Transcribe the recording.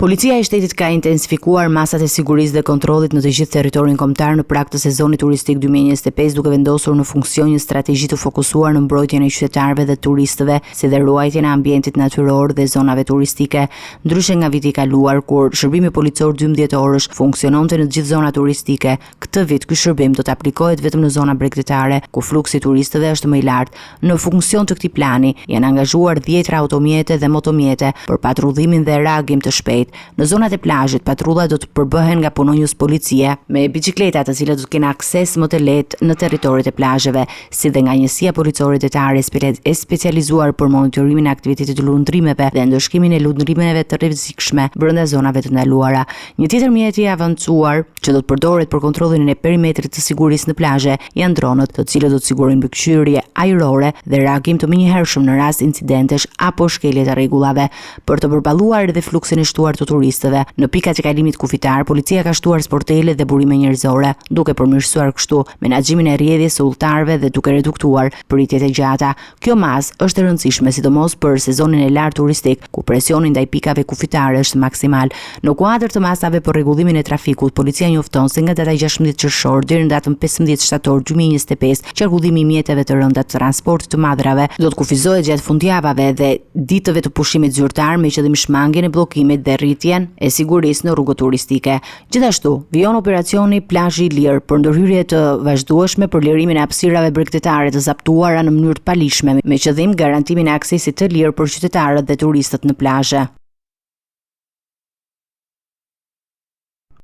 Policia e shtetit ka intensifikuar masat e sigurisë dhe kontrollit në të gjithë territorin kombëtar në prag të sezonit turistik 2025, duke vendosur në funksion një strategji të fokusuar në mbrojtjen e qytetarëve dhe turistëve, si dhe ruajtjen e ambientit natyror dhe zonave turistike, ndryshe nga viti i kaluar kur shërbimi policor 12 orësh funksiononte në të gjithë zonat turistike. Këtë vit ky shërbim do të aplikohet vetëm në zona bregdetare, ku fluksi i turistëve është më i lartë. Në funksion të këtij plani janë angazhuar 10 automjete dhe motomjete për patrullimin dhe reagim të shpejtë. Në zonat e plazhit, patrullat do të përbëhen nga punonjës policie me bicikleta të cilat do të kenë akses më të lehtë në territorit e plazheve, si dhe nga njësia policore detare e specializuar për monitorimin e aktivitetit të lundrimeve dhe ndëshkimin e lundrimeve të rrezikshme brenda zonave të ndaluara. Një tjetër mjet i avancuar që do të përdoret për kontrollin e perimetrit të sigurisë në plazhe janë dronët, të cilët do të sigurojnë mbikëqyrje ajrore dhe reagim të menjëhershëm në rast incidentesh apo shkelje të rregullave. Për të përballuar edhe fluksin e shtuar të turistëve, në pikat e kalimit kufitar, policia ka shtuar sportele dhe burime njerëzore, duke përmirësuar kështu menaxhimin e rrjedhjes së udhëtarëve dhe duke reduktuar pritjet e gjata. Kjo masë është e rëndësishme sidomos për sezonin e lartë turistik, ku presioni ndaj pikave kufitare është maksimal. Në kuadër të masave për rregullimin e trafikut, policia njofton se nga data 16 qershor deri në datën 15 shtator 2025, qarkullimi i mjeteve të rënda të transportit të madrave do të kufizohet gjatë fundjavave dhe ditëve të pushimit zyrtar me qëllim shmangjen e bllokimit dhe rritjen e sigurisë në rrugët turistike. Gjithashtu, vijon operacioni Plazhi i Lirë për ndërhyrje të vazhdueshme për lirimin e hapësirave bregdetare të zaptuara në mënyrë të palishme, me qëllim garantimin e aksesit të lirë për qytetarët dhe turistët në plazhe.